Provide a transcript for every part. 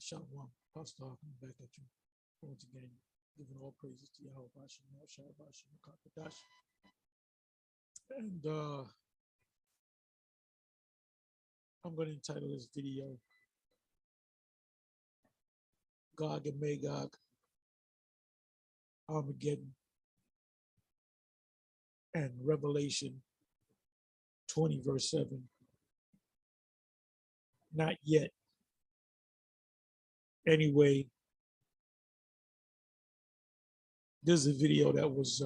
Shalom, Pastor Hoffman, back at you once again, giving all praises to Yahweh, Shah, and I'm going to entitle this video Gog and Magog, Armageddon, and Revelation 20, verse 7. Not yet. Anyway, this is a video that was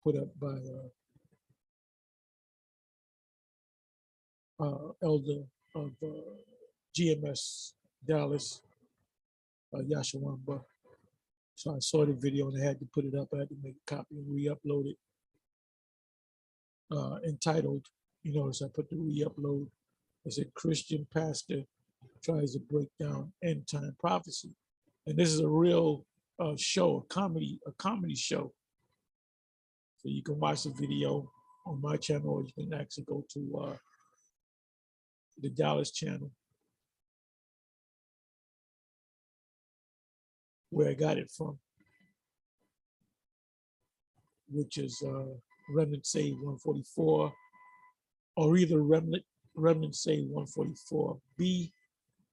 put up by elder of GMS Dallas, Yashawamba. So I saw the video and I had to put it up. I had to make a copy and re-upload it. Entitled, you notice I put the re-upload. I said Christian pastor tries to break down end time prophecy, and this is a real show, a comedy show. So you can watch the video on my channel, or you can actually go to the Dallas channel where I got it from, which is Remnant Save 144, or either Remnant Save 144B,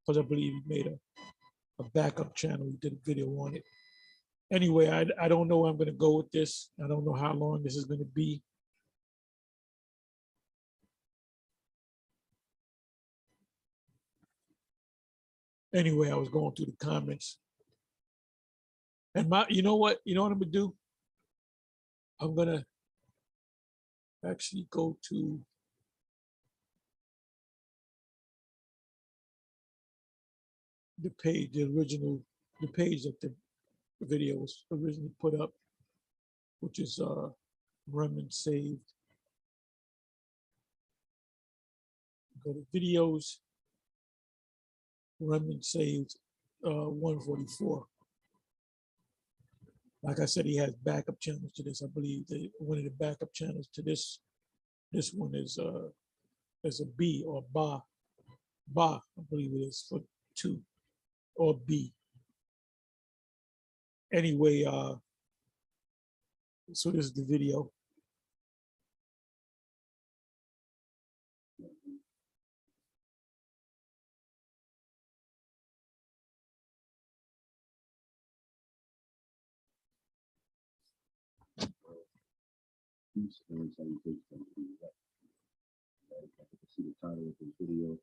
because I believe he made a backup channel. He did a video on it. Anyway, I don't know where I'm going to go with this. I don't know how long this is going to be. Anyway, I was going through the comments. And you know what I'm going to do? I'm going to actually go to the page, the page that the video was originally put up, which is Remnant Saved. Go to videos, Remnant Saved 144. Like I said, he has backup channels to this. I believe that one of the backup channels to this one is a B or Ba, I believe it is, for 2 or B. Anyway, so this is the video. Peace and salutation to you. See the title of this video.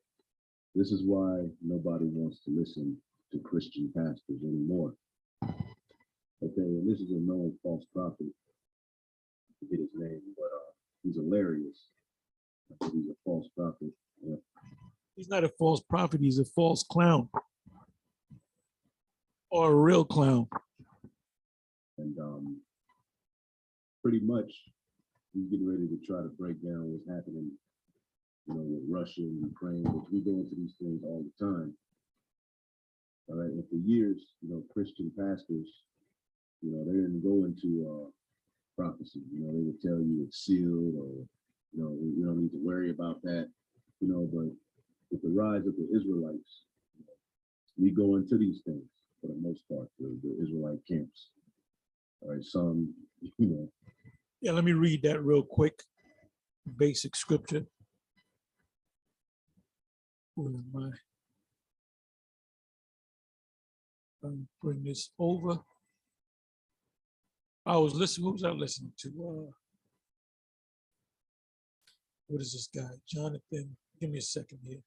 This is why nobody wants to listen to Christian pastors anymore. Okay, and this is a known false prophet. I forget his name, but he's hilarious. I think he's a false prophet. Yeah. He's not a false prophet, he's a false clown. Or a real clown. And pretty much he's getting ready to try to break down what's happening, with Russia and Ukraine, which we go into these things all the time. All right, and for years, Christian pastors, they didn't go into prophecy. They would tell you it's sealed, or you don't need to worry about that. But with the rise of the Israelites, we go into these things for the most part, the Israelite camps. All right, some, Yeah, let me read that real quick. Basic scripture. Where am I? Bring this over. Who was I listening to? What is this guy? Jonathan. Give me a second here.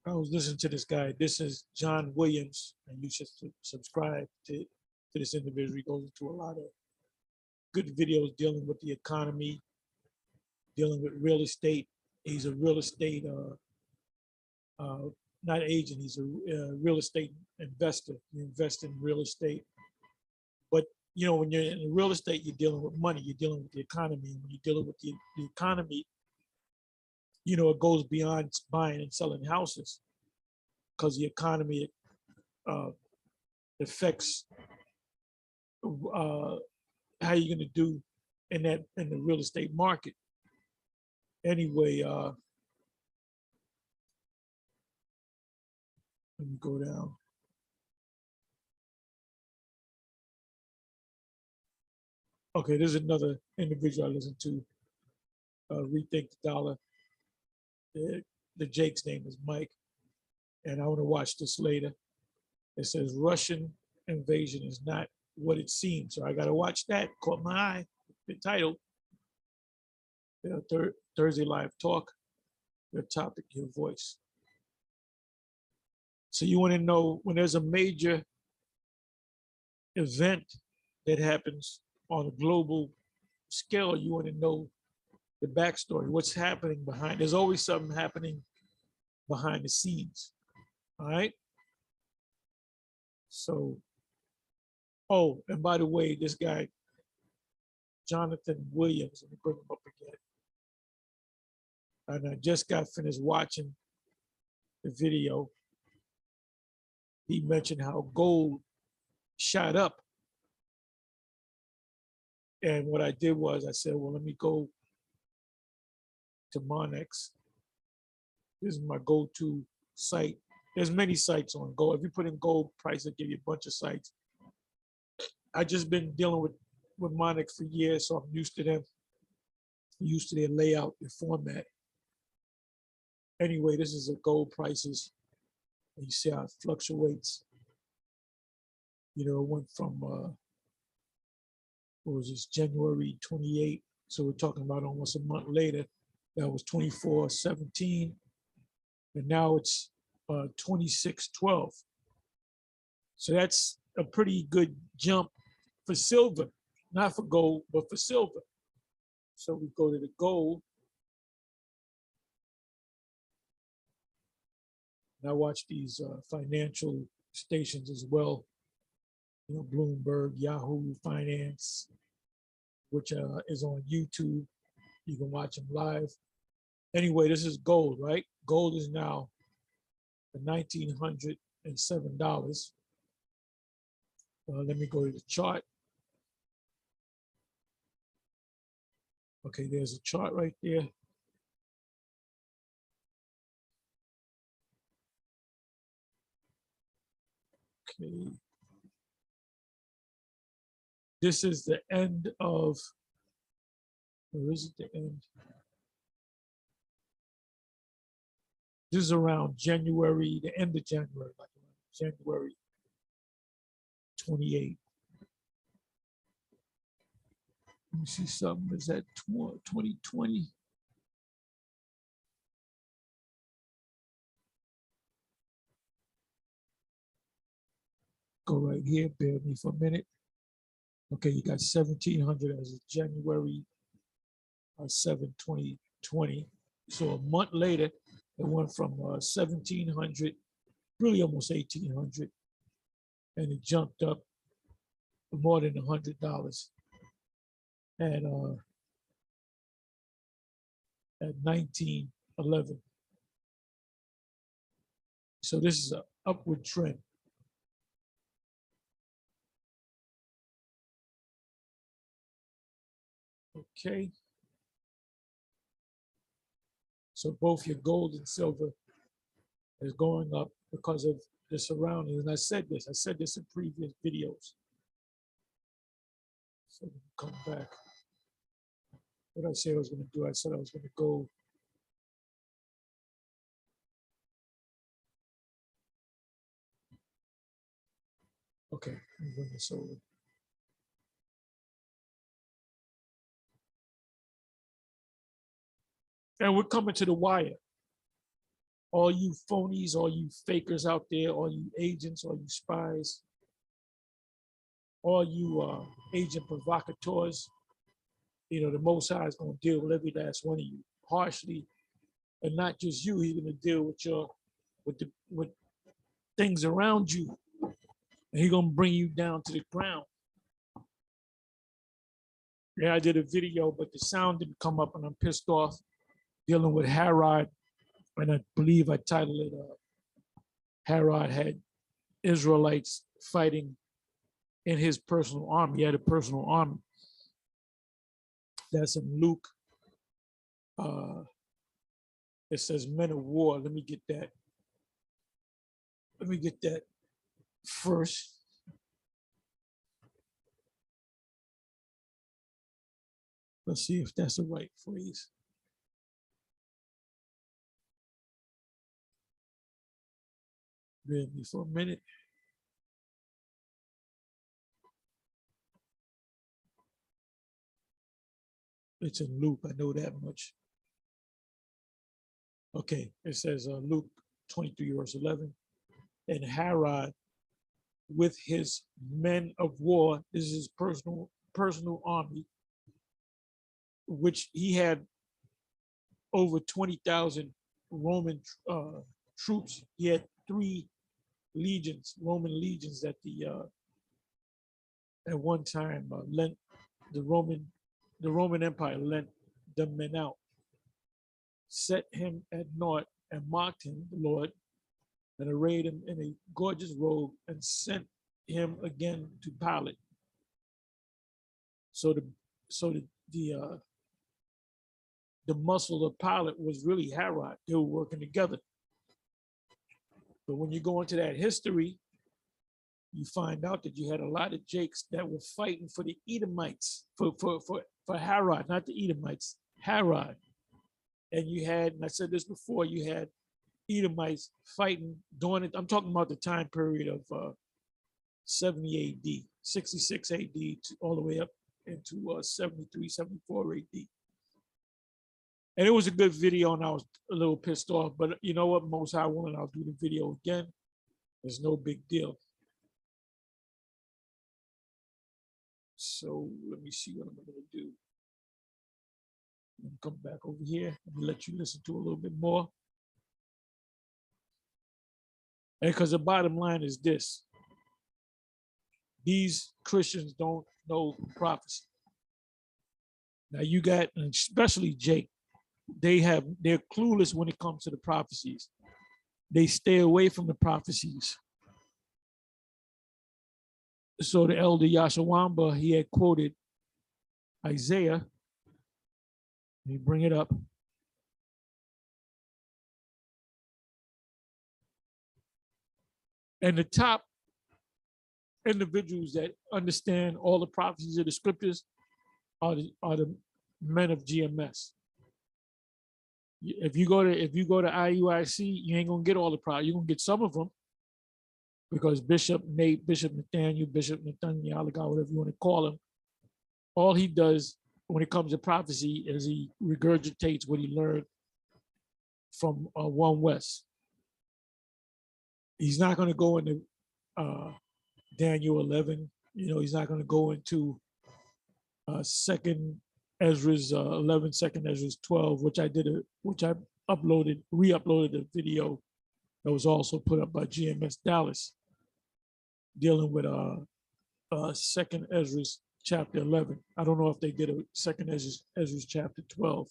I was listening to this guy. This is John Williams, and you should subscribe to this individual. He goes into a lot of good videos dealing with the economy, dealing with real estate. He's a real estate, not agent, he's a real estate investor. You invest in real estate. But, when you're in real estate, you're dealing with money, you're dealing with the economy. And when you're dealing with the economy, it goes beyond buying and selling houses, because the economy affects how you're going to do in the real estate market. Anyway, Let me go down. Okay, there's another individual I listen to, Rethink the Dollar. The Jake's name is Mike, and I want to watch this later. It says Russian invasion is not what it seems. So I got to watch that. Caught my eye. The title. Thursday Live Talk. Your topic, your voice. So you want to know when there's a major event that happens on a global scale, you want to know the backstory, what's happening behind. There's always something happening behind the scenes. All right. So, oh, and by the way, this guy, Jonathan Williams, let me bring him up again. And I just got finished watching the video. He mentioned how gold shot up. And what I did was I said, well, let me go to Monex. This is my go-to site. There's many sites on gold. If you put in gold price, it'll give you a bunch of sites. I just been dealing with Monex for years, so I'm used to them, used to their layout, their format. Anyway, this is the gold prices. And you see how it fluctuates. You know, it went from, what was this, January 28. So we're talking about almost a month later. That was 24.17. And now it's 26.12. So that's a pretty good jump for silver, not for gold, but for silver. So we go to the gold. And I watch these financial stations as well. You know, Bloomberg, Yahoo Finance, which is on YouTube. You can watch them live. Anyway, this is gold, right? Gold is now $1,907. Let me go to the chart. Okay, there's a chart right there. Okay. This is the end of, or is it the end? This is around January, the end of January, like January 28. Let me see something. Is that 2020? Go right here. Bear with me for a minute. Okay, you got 1,700 as of January 7, 2020. So a month later, it went from 1,700, really almost 1,800, and it jumped up more than $100 at 1911. So this is an upward trend. Okay. So both your gold and silver is going up because of the surroundings. And I said this in previous videos. So come back. What did I say I was going to do? I said I was going to go. Okay, let me bring this over. And we're coming to the wire. All you phonies, all you fakers out there, all you agents, all you spies, all you agent provocateurs, you know, the Most High is going to deal with every last one of you harshly, and not just you. He's going to deal with things around you, and he's going to bring you down to the ground. Yeah, I did a video, but the sound didn't come up, and I'm pissed off. Dealing with Herod, and I believe I titled it Herod had Israelites fighting in his personal army. He had a personal army. That's in Luke. It says men of war. Let me get that. Let me get that first. Let's see if that's the right phrase. Bear with me for a minute. It's in Luke, I know that much. Okay, it says Luke 23, verse 11. And Herod with his men of war, this is his personal army, which he had over 20,000 Roman troops. He had 3 legions, Roman legions that at one time lent the Roman Empire lent them men out, set him at naught and mocked him, the Lord, and arrayed him in a gorgeous robe and sent him again to Pilate. So the muscle of Pilate was really Herod. They were working together. But when you go into that history, you find out that you had a lot of Jakes that were fighting for the Edomites, for Herod, not the Edomites, Herod. And you had, and I said this before, you had Edomites fighting during it. I'm talking about the time period of 70 AD, 66 AD, all the way up into 73, 74 AD. And it was a good video, and I was a little pissed off, but you know what? Most High willing, I'll do the video again. There's no big deal. So let me see what I'm going to do. I'm come back over here and let you listen to a little bit more. And because the bottom line is this: these Christians don't know prophecy. Now you got, and especially Jake, they're clueless when it comes to the prophecies. They stay away from the prophecies. So the elder Yashawamba, he had quoted Isaiah. Let me bring it up. And the top individuals that understand all the prophecies of the scriptures are the men of GMS. If you go to IUIC, you ain't gonna get all the prophecies. You're gonna get some of them, because Bishop Nate, Bishop Nathaniel, Bishop Nathaniel, whatever you want to call him, all he does when it comes to prophecy is he regurgitates what he learned from One West. He's not going to go into Daniel 11. He's not going to go into Second Ezra's 11, Second Ezra's 12, which I re-uploaded a video that was also put up by GMS Dallas, dealing with Second Ezra's chapter 11. I don't know if they did a Second Ezra's chapter 12.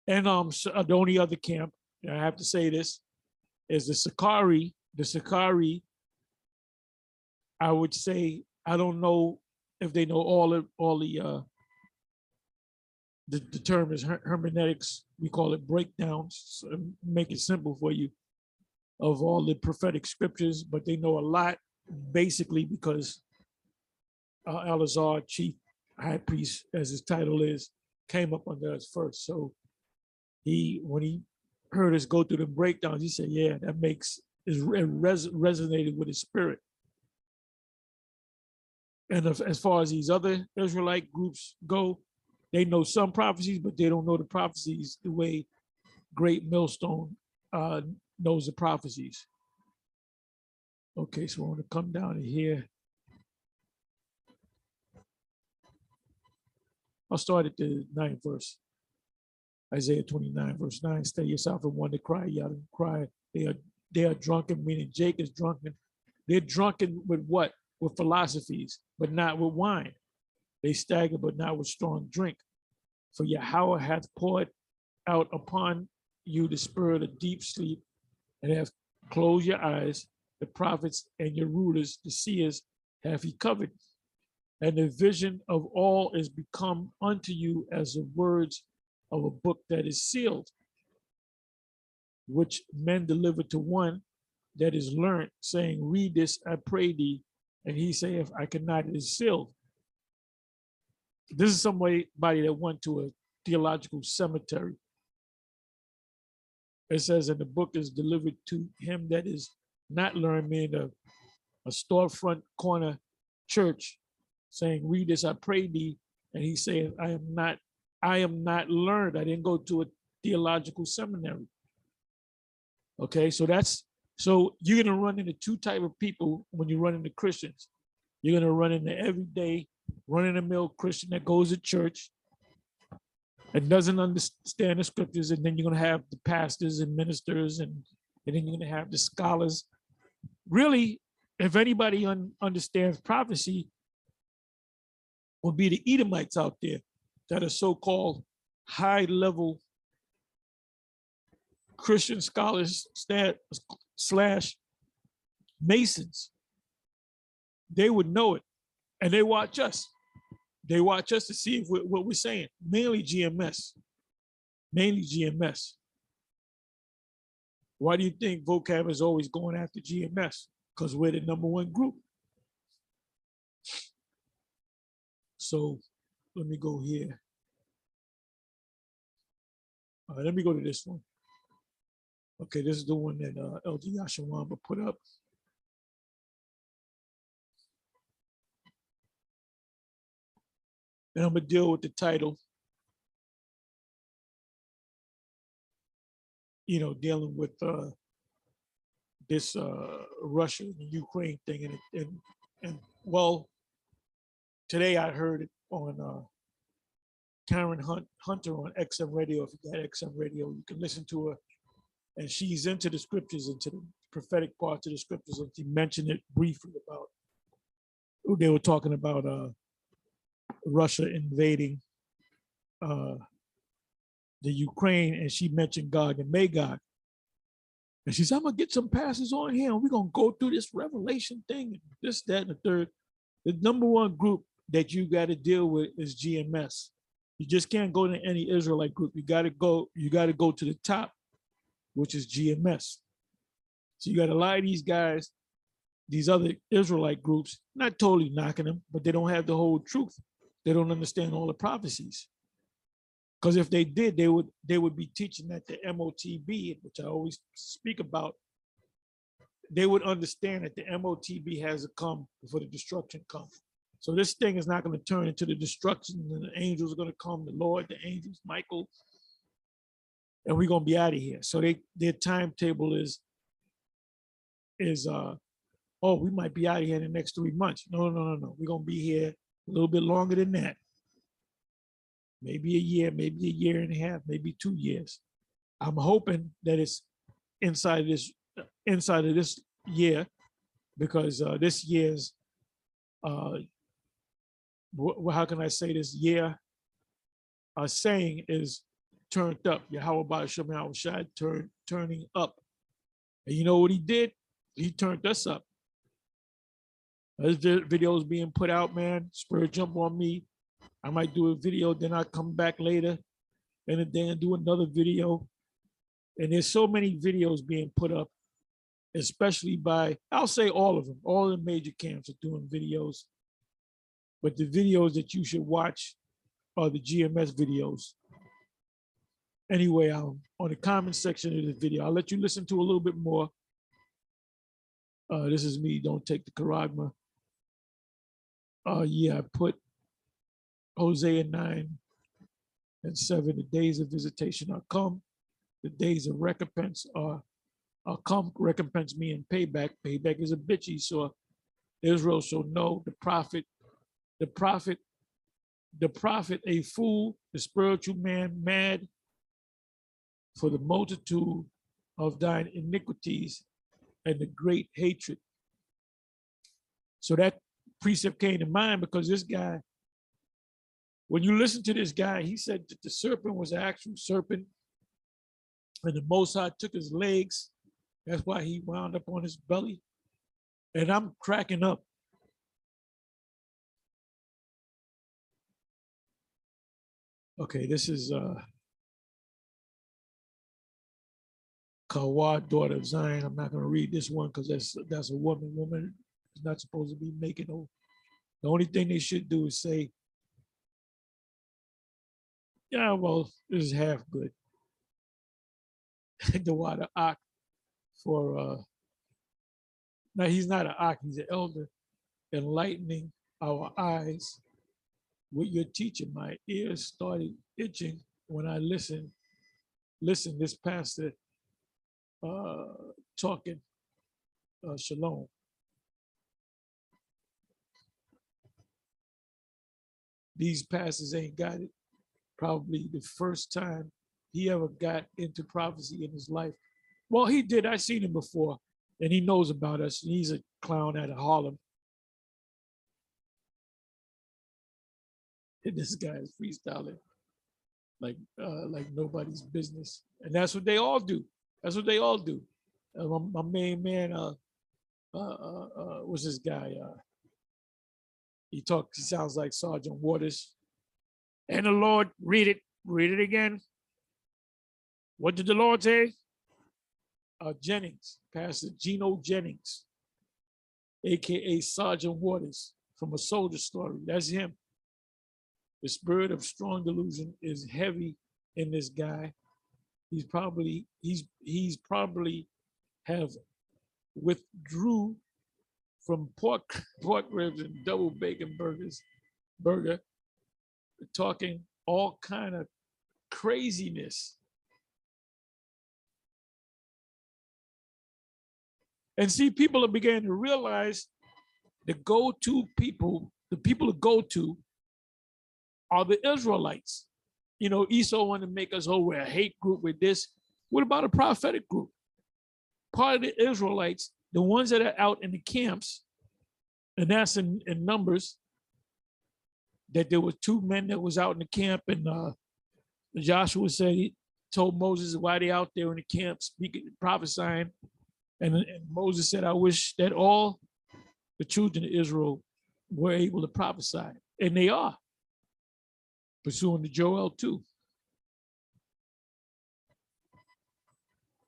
And the only other camp, and I have to say this, is the Sakari. The Sakari, I would say, I don't know if they know all the term is hermeneutics. We call it breakdowns, so make it simple for you, of all the prophetic scriptures, but they know a lot basically because Eleazar, chief high priest, as his title is, came up under us first. So when he heard us go through the breakdowns, he said, yeah, it resonated with his spirit. And as far as these other Israelite groups go, they know some prophecies, but they don't know the prophecies the way Great Millstone knows the prophecies. Okay, so I want to come down to here. I'll start at the 9th verse. Isaiah 29, verse 9. Stay yourself and one to cry, yell and cry. They are drunken, meaning Jake is drunken. They're drunken with what? With philosophies, but not with wine. They stagger, but not with strong drink. For Yahweh hath poured out upon you the spirit of deep sleep, and hath closed your eyes. The prophets and your rulers, the seers, hath he covered. And the vision of all is become unto you as the words of a book that is sealed. which men deliver to one that is learned, saying, read this, I pray thee. And he saith, I cannot, it is sealed. This is somebody that went to a theological cemetery. It says, and the book is delivered to him that is not learned, meaning a storefront corner church, saying, read this, I pray thee. And he said, I am not learned. I didn't go to a theological seminary. Okay, so you're gonna run into two type of people when you run into Christians. You're gonna run into everyday, run-of-the-mill Christian that goes to church and doesn't understand the scriptures, and then you're gonna have the pastors and ministers, and then you're gonna have the scholars. Really, if anybody understands prophecy, will be the Edomites out there that are so-called high-level Christian scholars slash Masons. They would know it, and they watch us. They watch us to see if what we're saying. Mainly GMS. Mainly GMS. Why do you think vocab is always going after GMS? Because we're the #1 group. So let me go here. Let me go to this one. Okay, this is the one that LG Yashawamba put up. And I'm gonna deal with the title, dealing with this Russia and Ukraine thing. And well, today I heard it on Karen Hunter on XM Radio. If you got XM Radio, you can listen to her. And she's into the scriptures, into the prophetic parts of the scriptures. And she mentioned it briefly about, they were talking about Russia invading the Ukraine, and she mentioned Gog and Magog. And she said, I'm gonna get some passes on here, and we're gonna go through this Revelation thing, and this, that, and the third. The #1 group that you got to deal with is GMS. You just can't go to any Israelite group. You got to go to the top, which is GMS. So you got a lot of these guys, these other Israelite groups, not totally knocking them, but they don't have the whole truth. They don't understand all the prophecies. Because if they did, they would be teaching that the MOTB, which I always speak about, they would understand that the MOTB has to come before the destruction comes. So this thing is not going to turn into the destruction, and the angels are going to come, the Lord, the angels, Michael, and we're going to be out of here. So their timetable is oh, we might be out of here in the next 3 months. No. We're going to be here a little bit longer than that. Maybe a year, maybe a year and a half, maybe 2 years. I'm hoping that it's inside of this year, because this year's, how can I say this year? Saying is turned up. Yahweh Shem Shai turning up. And you know what he did? He turned us up. This video is being put out, man. Spirit jump on me. I might do a video, then I come back later and then do another video. And there's so many videos being put up, especially by, I'll say all of them, all the major camps are doing videos. But the videos that you should watch are the GMS videos. Anyway, on the comment section of the video, I'll let you listen to a little bit more. This is me, don't take the charagma. Yeah, I put Hosea 9:7, the days of visitation are come. The days of recompense are come. Recompense me in payback. Payback is a bitch. So Israel shall know the prophet, a fool, the spiritual man mad, for the multitude of thine iniquities and the great hatred. So that precept came to mind because this guy, when you listen to this guy, he said that the serpent was an actual serpent, and the Most High took his legs. That's why he wound up on his belly. And I'm cracking up. Okay, this is Kawa, daughter of Zion. I'm not going to read this one because that's a woman. Woman is not supposed to be making no. The only thing they should do is say, yeah, well, this is half good. The water Ak for now he's not an Ak, he's an elder, enlightening our eyes with your teaching. My ears started itching when I listened this pastor talking shalom. These pastors ain't got it. Probably the first time he ever got into prophecy in his life. Well, he did. I've seen him before, and he knows about us. He's a clown out of Harlem. And this guy is freestyling like nobody's business, and that's what they all do. That's what they all do. My main man, what's this guy? He sounds like Sergeant Waters. And the Lord, read it again. What did the Lord say? Jennings, Pastor Geno Jennings, AKA Sergeant Waters from A Soldier Story. That's him. The spirit of strong delusion is heavy in this guy. He's probably have withdrew from pork ribs and double bacon burger, talking all kind of craziness. And see, people are beginning to realize the go-to people, the people to go to are the Israelites. You know, Esau wanted to make us, oh, we're a hate group with this. What about a prophetic group? Part of the Israelites, the ones that are out in the camps, and that's in numbers, that there were two men that was out in the camp, and Joshua said, he told Moses, why they out there in the camp speaking, prophesying. And Moses said, I wish that all the children of Israel were able to prophesy. And they are, pursuing to Joel 2.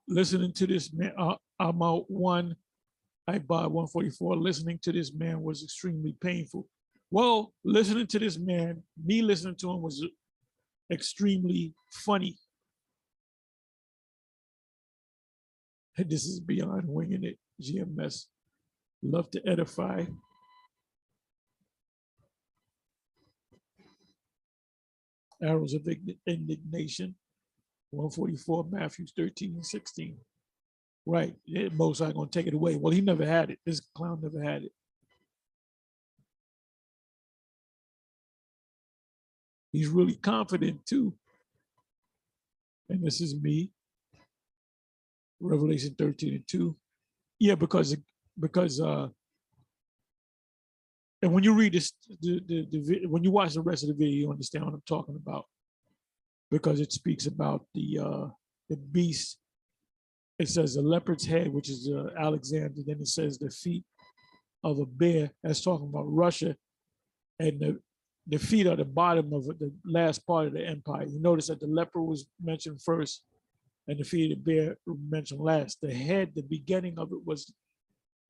Listening to this man, I'm out one, I bought 144. Listening to this man was extremely painful. Well, listening to this man, me listening to him was extremely funny. This is beyond winging it. GMS, love to edify. Arrows of indignation, 144, Matthew 13 and 16. Right, Most High gonna take it away. Well, he never had it. This clown never had it. He's really confident too. And this is me, Revelation 13 and 2. Yeah, because and when you read this, when you watch the rest of the video, you understand what I'm talking about. Because it speaks about the beast. It says the leopard's head, which is Alexander. Then it says the feet of a bear. That's talking about Russia. And the feet are the bottom of the last part of the empire. You notice that the leopard was mentioned first, and the feet of the bear were mentioned last. The head, the beginning of it was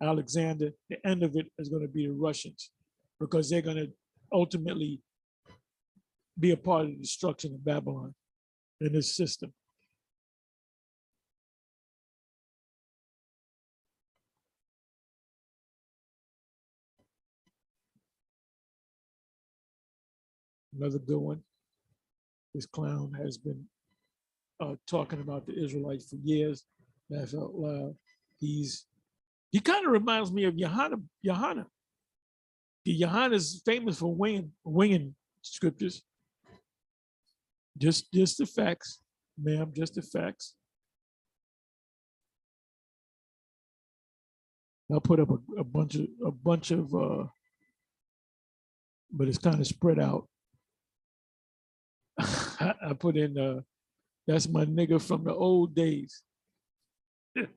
Alexander. The end of it is going to be the Russians, because they're going to ultimately be a part of the destruction of Babylon in this system. Another good one. This clown has been talking about the Israelites for years. Laugh out loud. He kind of reminds me of Johanna. Johanna is famous for winging scriptures. Just the facts, ma'am. Just the facts. I'll put up a bunch of, but it's kind of spread out. I put in, that's my nigga from the old days. I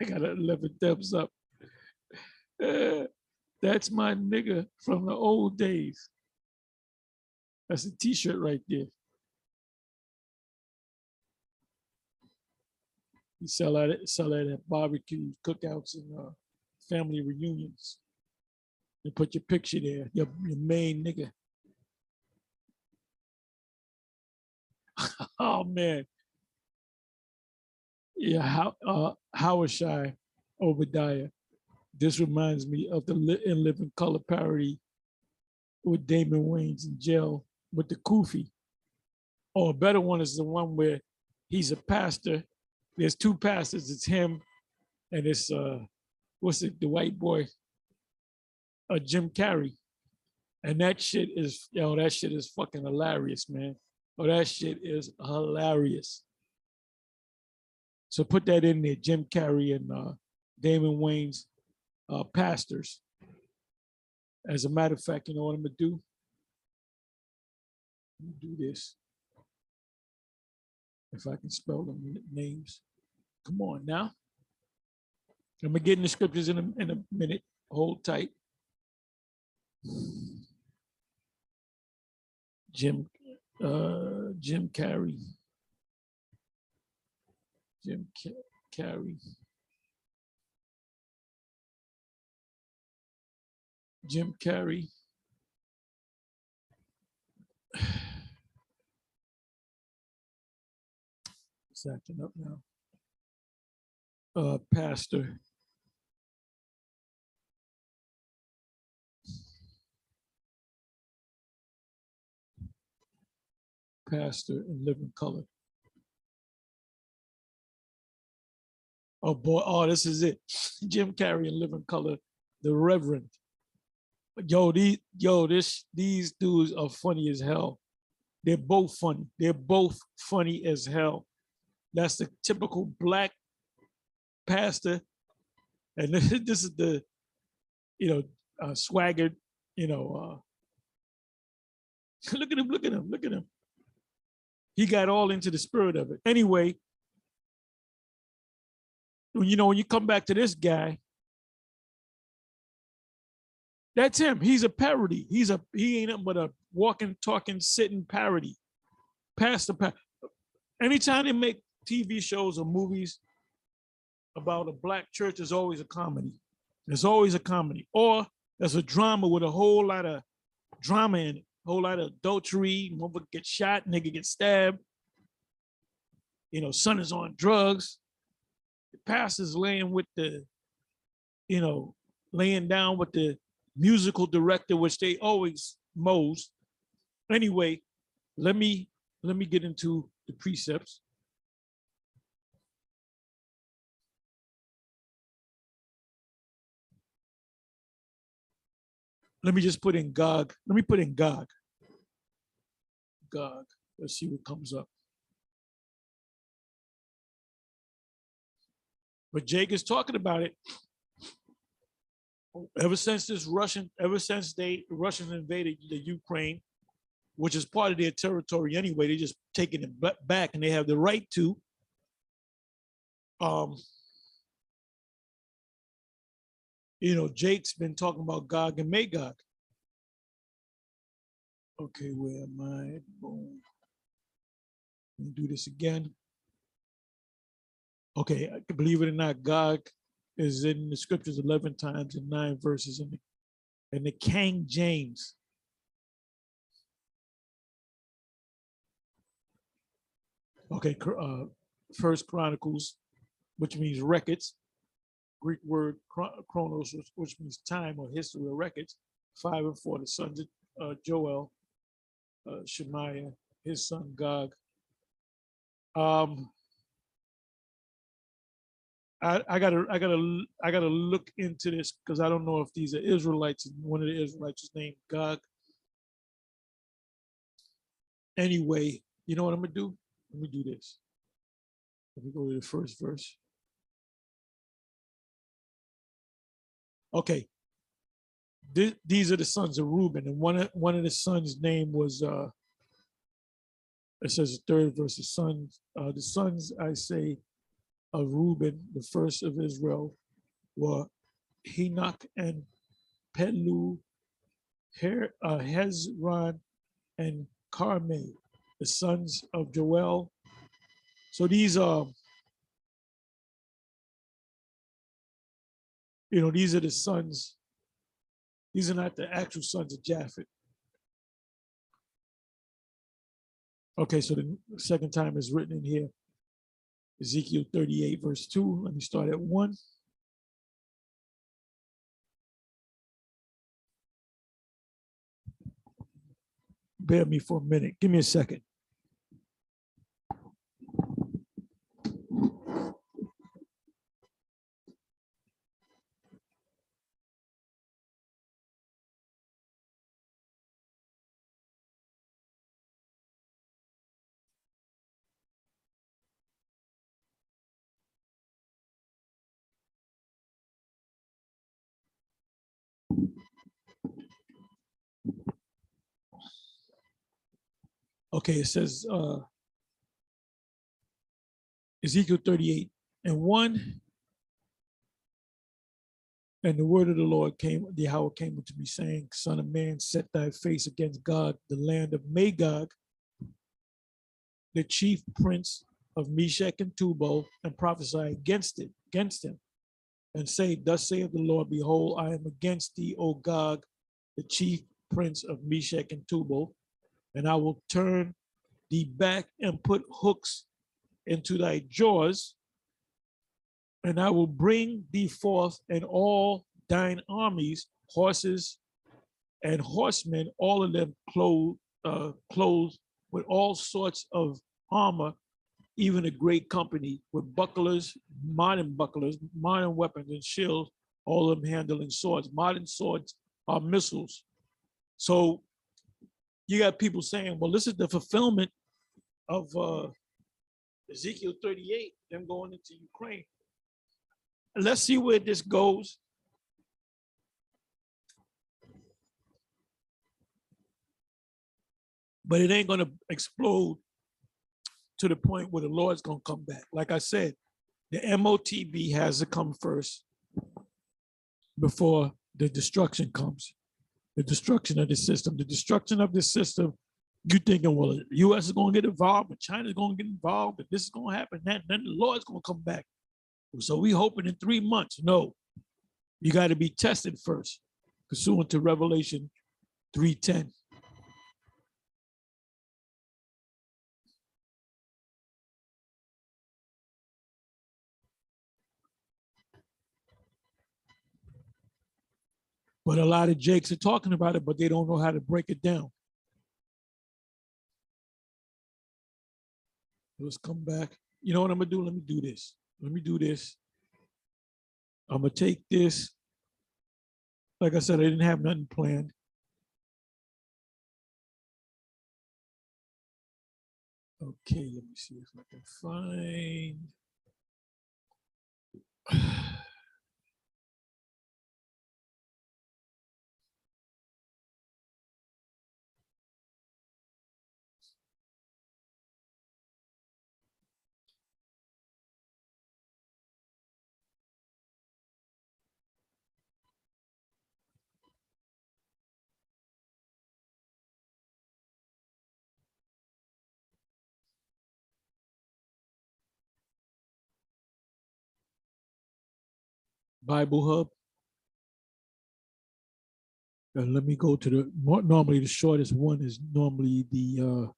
got 11 thumbs up. That's my nigga from the old days. That's a t-shirt right there. You sell that at barbecues, cookouts, and family reunions. You put your picture there, your main nigga. Oh man, yeah. Howard Shy Obadiah. This reminds me of the In Living Color parody with Damon Wayans in jail with the Kufi. Or a better one is the one where he's a pastor. There's two pastors. It's him and it's what's it? The white boy, Jim Carrey. And that shit is that shit is fucking hilarious, man. Oh, that shit is hilarious. So put that in there, Jim Carrey and Damon Wayans, pastors. As a matter of fact, you know what I'm gonna do? Do this. If I can spell them names. Come on now. I'm gonna get in the scriptures in a minute. Hold tight. Jim Carrey. Jim Carrey. Jim Carrey. It's acting up now. Pastor. Pastor in Living Color. Oh boy, oh, this is it. Jim Carrey in Living Color, the Reverend. These dudes are funny as hell. They're both funny. They're both funny as hell. That's the typical black pastor. And this is the, swaggered, look at him. He got all into the spirit of it. Anyway, when you come back to this guy, that's him. He's a parody. He ain't nothing but a walking, talking, sitting parody. Anytime they make TV shows or movies about a black church, there's always a comedy. There's always a comedy. Or there's a drama with a whole lot of drama in it. A whole lot of adultery, mother gets shot, nigga gets stabbed. Son is on drugs. The pastor's laying down with the musical director, which they always mows. Anyway, let me get into the precepts. Let me just put in Gog. Let me put in Gog. Gog. Let's see what comes up. But Jake is talking about it. Ever since the Russians invaded the Ukraine, which is part of their territory anyway, they're just taking it back, and they have the right to. Jake's been talking about Gog and Magog. Okay, where am I? Boom. Let me do this again. Okay, believe it or not, Gog is in the scriptures 11 times and 9 verses in the King James. Okay, First Chronicles, which means records. Greek word chronos, which means time or history or records. 5 and 4, the sons of Joel, Shemaiah, his son Gog. I gotta look into this because I don't know if these are Israelites. One of the Israelites is named Gog. Anyway, you know what I'm gonna do? Let me do this. Let me go to the first verse. Okay. These are the sons of Reuben, and one of the sons' name was it says the third verse, the sons I say of Reuben, the first of Israel, were Henoch and Pelu, Hezron, and Carmi, the sons of Joel. So these are You know, these are the sons. These are not the actual sons of Japhet. Okay, so the second time is written in here. Ezekiel 38, verse 2. Let me start at 1. Bear me for a minute. Give me a second. Okay, it says Ezekiel 38 and 1. And the word of the Lord came, the Yahweh came unto me, saying, Son of man, set thy face against Gog, the land of Magog, the chief prince of Meshech and Tubal, and prophesy against him, and say, Thus saith the Lord, behold, I am against thee, O Gog, the chief prince of Meshech and Tubal, and I will turn thee back and put hooks into thy jaws, and I will bring thee forth and all thine armies, horses and horsemen, all of them clothed with all sorts of armor, even a great company with bucklers, modern weapons and shields, all of them handling swords. Modern swords are missiles. So you got people saying, well, this is the fulfillment of Ezekiel 38, them going into Ukraine. Let's see where this goes. But it ain't going to explode to the point where the Lord's going to come back. Like I said, the MOTB has to come first before the destruction comes. The destruction of the system. The destruction of the system, you thinking, well, the U.S. is going to get involved, but China's going to get involved, but this is going to happen, then the Lord's going to come back. So we hoping in 3 months. No, you got to be tested first, pursuant to Revelation 3:10. But a lot of Jakes are talking about it, but they don't know how to break it down. Let's come back. You know what I'm going to do? Let me do this. I'm going to take this. Like I said, I didn't have nothing planned. Okay, let me see if I can find. Bible Hub. Let me go to the, normally the shortest one is normally the,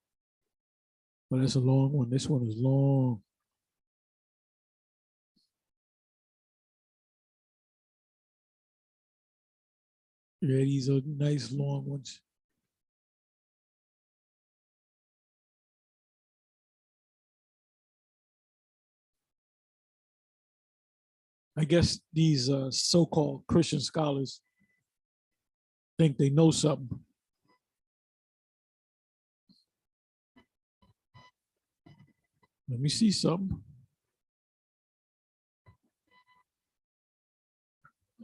but that's a long one. This one is long. Yeah, these are nice long ones. I guess these so-called Christian scholars think they know something. Let me see something.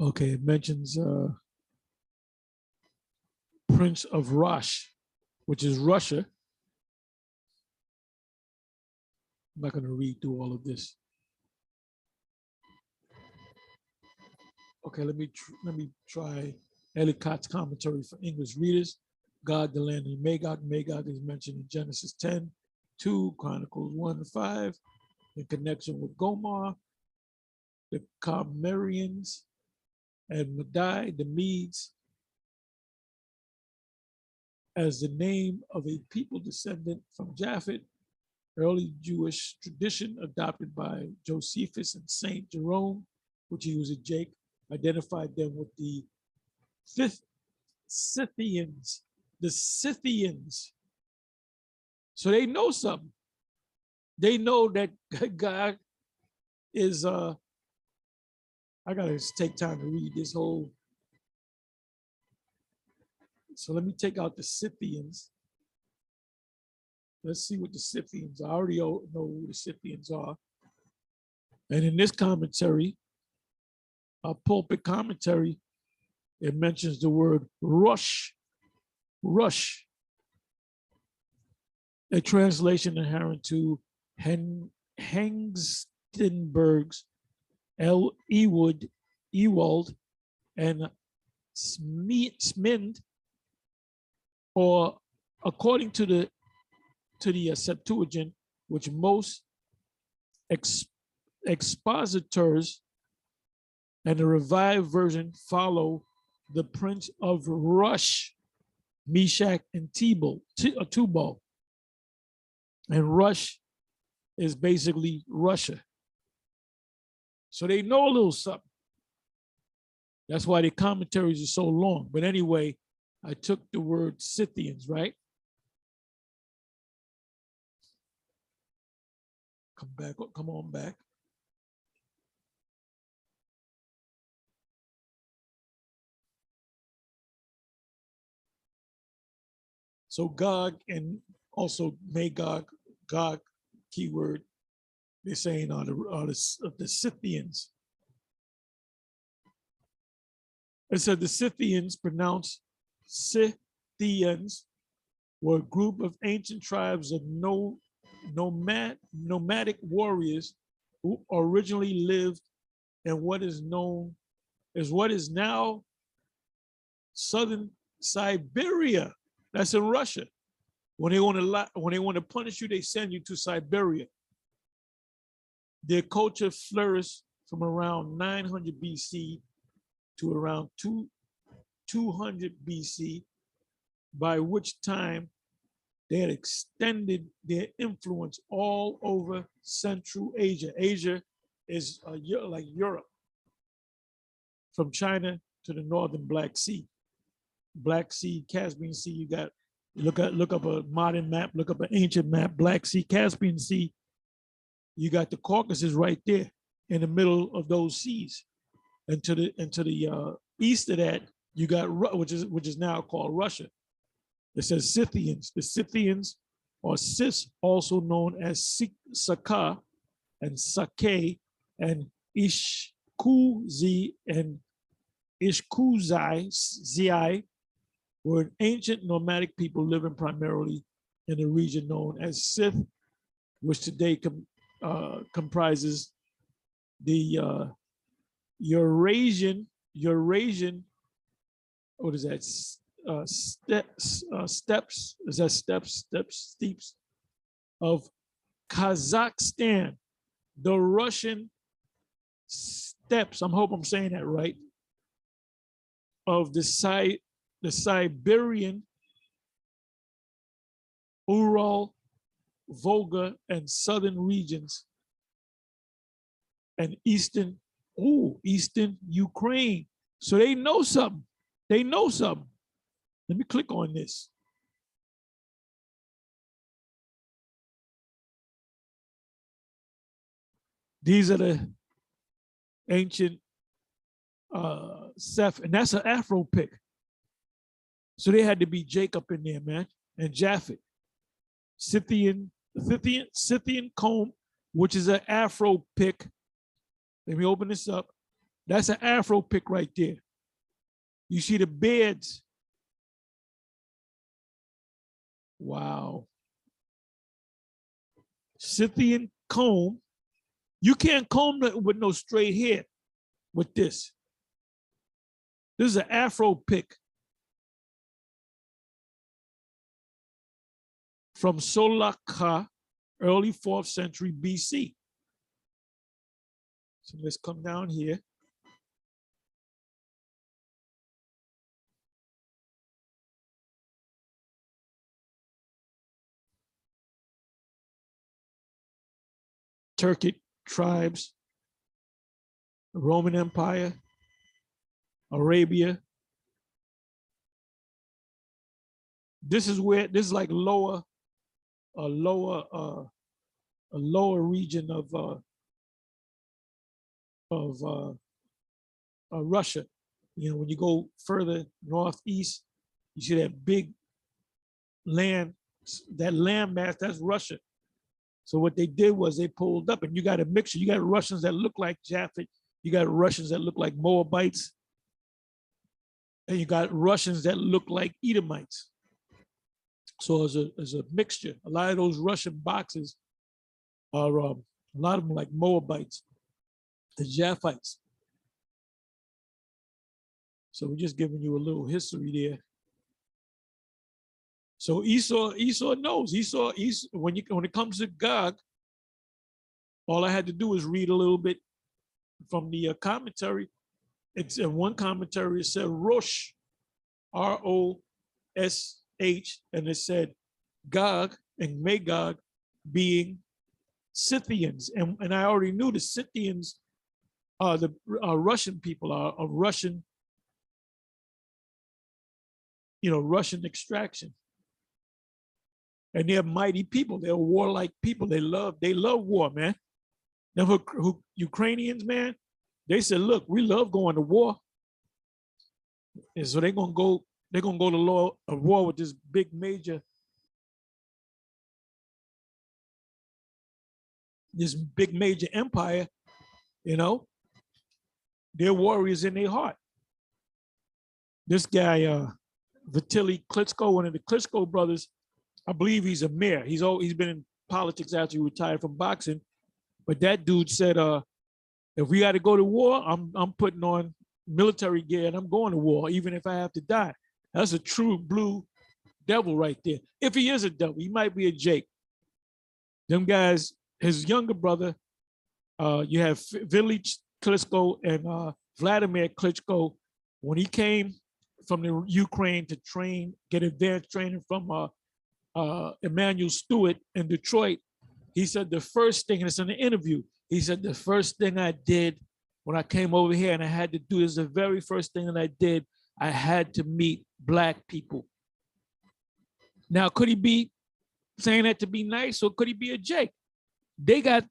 Okay, it mentions Prince of Rosh, which is Russia. I'm not going to read through all of this. Okay, let me try Ellicott's commentary for English readers. God, the land of Magog. Magog is mentioned in Genesis 10, 2, Chronicles 1, 5, in connection with Gomar, the Carmerians, and Madai, the Medes, as the name of a people descendant from Japhet. Early Jewish tradition adopted by Josephus and Saint Jerome, which he was a Jake, identified them with the Scythians, the Scythians. So they know something. They know that God is, I gotta take time to read this whole. So let me take out the Scythians. Let's see what the Scythians are. I already know who the Scythians are. And in this commentary, a pulpit commentary, it mentions the word rush. Rush. A translation inherent to Hengstenberg's Ewald, and Smind, or according to the Septuagint, which most expositors and the revived version follow the Prince of Rush, Meshach, and Tubal. And Rush is basically Russia. So they know a little something. That's why the commentaries are so long. But anyway, I took the word Scythians, right? Come on back. So Gog and also Magog, Gog keyword, they're saying are the Scythians. It said the Scythians, pronounced Scythians, were a group of ancient tribes of nomadic warriors who originally lived in what is known as what is now southern Siberia. That's in Russia. When they want to punish you, they send you to Siberia. Their culture flourished from around 900 BC to around 200 BC, by which time they had extended their influence all over Central Asia. Asia is like Europe, from China to the northern Black Sea. Black Sea, Caspian Sea, you got, look up a modern map, look up an ancient map, Black Sea, Caspian Sea, you got the Caucasus right there in the middle of those seas. And to the east of that, you got, which is now called Russia. It says Scythians. The Scythians, or Cis, also known as Saka and Sake and Ishkuzi and Ishkuzai, were an ancient nomadic people living primarily in the region known as Scyth, which today comprises the Eurasian, what is that? Steppes, is that steppes of Kazakhstan, the Russian steppes, I hope I'm saying that right, of the Siberian, Ural, Volga, and southern regions, and eastern Ukraine. So they know something. They know something. Let me click on this. These are the ancient Seth, and that's an Afro pick. So they had to be Jacob in there, man, and Japhet. Scythian comb, which is an Afro pick. Let me open this up. That's an Afro pick right there. You see the beds. Wow. Scythian comb. You can't comb with no straight hair with this. This is an Afro pick from Solaka, early 4th century BC. So let's come down here. Turkic tribes, Roman Empire, Arabia. This is like a lower region of Russia. You know, when you go further northeast, you see that big land, that land mass, that's Russia. So what they did was they pulled up, and you got a mixture. You got Russians that look like Japhet, you got Russians that look like Moabites, and you got Russians that look like Edomites. So as a mixture, a lot of those Russian boxes are a lot of them like Moabites, the Japhites. So we're just giving you a little history there. So Esau knows. Esau when it comes to Gog, all I had to do is read a little bit from the commentary. It's in one commentary, it said Rosh, R-O-S-H, and it said Gog and Magog being Scythians. And I already knew the Scythians are the Russian people, are of Russian, Russian extraction. And they're mighty people. They're warlike people. They love war, man. Now, who Ukrainians, man, they said, look, we love going to war. And so they're gonna go to war with this big major empire, They're warriors in their heart. This guy, Vitaly Klitschko, one of the Klitschko brothers, I believe he's a mayor. He's been in politics after he retired from boxing. But that dude said, if we got to go to war, I'm putting on military gear and I'm going to war, even if I have to die. That's a true blue devil right there. If he is a devil, he might be a Jake. Them guys, his younger brother, you have Vitaly Klitschko and Vladimir Klitschko. When he came from the Ukraine to get advanced training from Emmanuel Stewart in Detroit, he said the first thing, and it's in the interview, he said the first thing I did when I came over here and I had to do this, the very first thing that I did, I had to meet Black people. Now, could he be saying that to be nice, or could he be a Jake? They got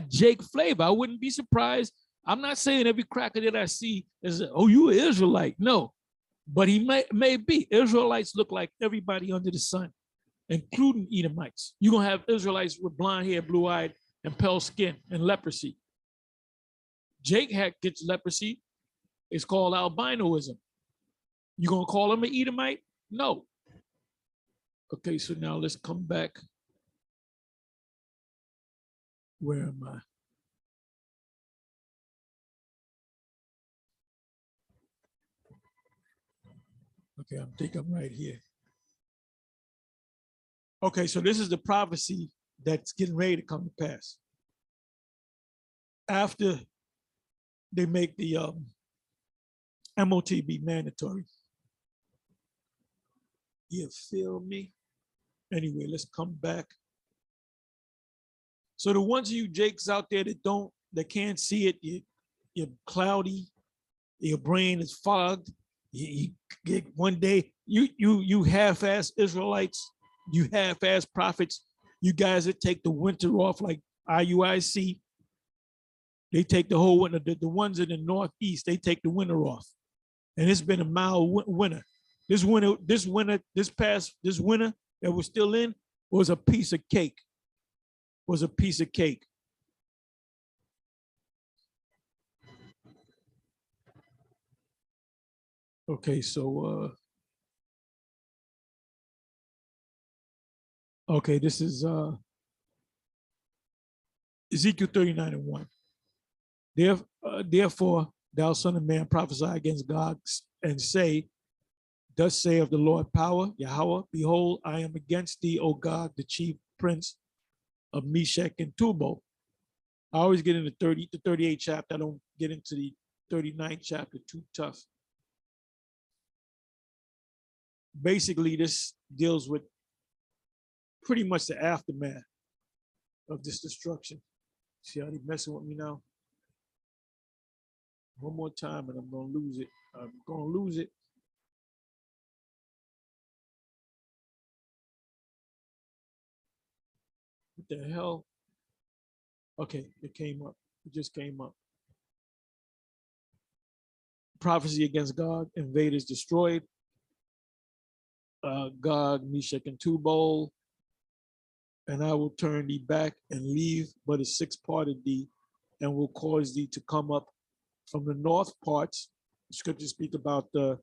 Jake flavor. I wouldn't be surprised. I'm not saying every cracker that I see is, oh, you an Israelite. No, but he may be. Israelites look like everybody under the sun, including Edomites. You're going to have Israelites with blonde hair, blue-eyed, and pale skin, and leprosy. Jake gets leprosy. It's called albinoism. You going to call him an Edomite? No. Okay, so now let's come back. Where am I? Okay, I think I'm right here. Okay, so this is the prophecy that's getting ready to come to pass. After they make the MOTB mandatory. You feel me? Anyway, let's come back. So the ones of you Jakes out there that can't see it, you're cloudy, your brain is fogged. You get one day, you half-ass Israelites, you half-ass prophets, you guys that take the winter off like IUIC, they take the whole winter. The ones in the Northeast, they take the winter off. And it's been a mild winter. This winter that we're still in was a piece of cake. Okay, so okay, this is Ezekiel 39:1. Therefore, thou son of man, prophesy against God and say, thus saith the Lord power, Yahweh, behold, I am against thee, O God, the chief prince of Meshach and Tubal. I always get into the 38th chapter. I don't get into the 39th chapter, too tough. Basically, this deals with pretty much the aftermath of this destruction. See how they messing with me now? One more time and I'm gonna lose it. I'm gonna lose it. What the hell? Okay, it came up. It just came up. Prophecy against Gog, invaders destroyed. Gog, Meshach, and Tubal, and I will turn thee back and leave but a sixth part of thee, and will cause thee to come up from the north parts. Scriptures speak about the,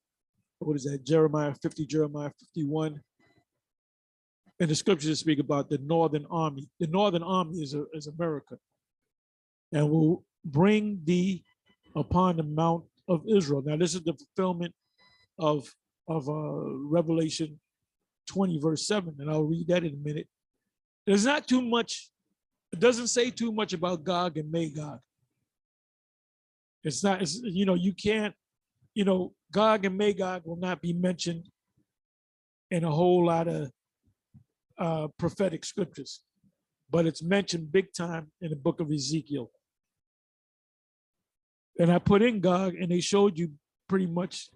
what is that, Jeremiah 50, Jeremiah 51. And the scriptures speak about the northern army. The northern army is America. And will bring thee upon the mount of Israel. Now, this is the fulfillment of Revelation 20, verse 7, and I'll read that in a minute. There's not too much, it doesn't say too much about Gog and Magog. It's not, it's, you know, you can't, you know, Gog and Magog will not be mentioned in a whole lot of prophetic scriptures, but it's mentioned big time in the book of Ezekiel. And I put in Gog, and they showed you pretty much,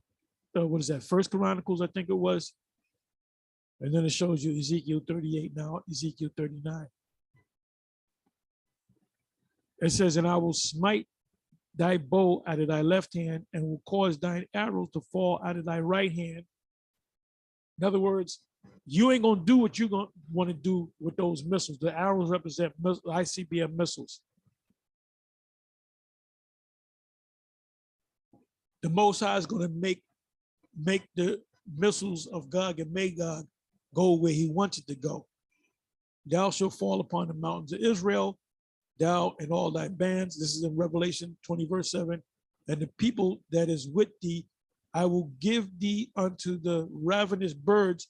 what is that, First Chronicles, I think it was. And then it shows you Ezekiel 38 now, Ezekiel 39. It says, and I will smite thy bow out of thy left hand, and will cause thine arrows to fall out of thy right hand. In other words, you ain't gonna do what you're gonna want to do with those missiles. The arrows represent ICBM missiles. The Most High is gonna make the missiles of Gog and Magog go where he wants it to go. Thou shalt fall upon the mountains of Israel, thou and all thy bands. This is in Revelation 20, verse 7. And the people that is with thee, I will give thee unto the ravenous birds.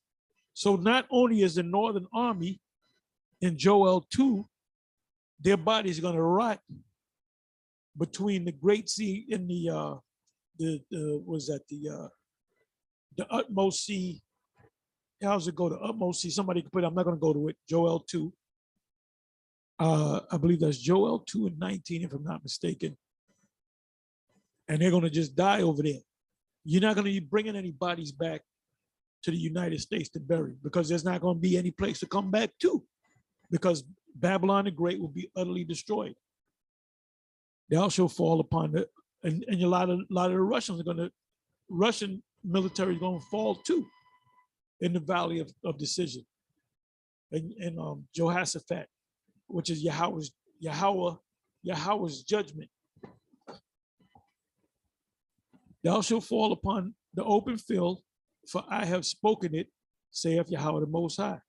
So not only is the northern army in Joel 2, their bodies are going to rot between the Great Sea and the utmost sea. How's it go? The utmost sea. Somebody can put it. I'm not going to go to it. Joel 2. I believe that's Joel 2 and 19, if I'm not mistaken. And they're going to just die over there. You're not going to be bringing any bodies back to the United States to bury, because there's not going to be any place to come back to, because Babylon the Great will be utterly destroyed. Thou shalt fall upon the, and a lot of the Russians are going to, Russian military is going to fall too in the valley of decision. And Jehoshaphat, which is Yahweh's judgment. Thou shalt fall upon the open field, for I have spoken it, saith Yahweh the Most High.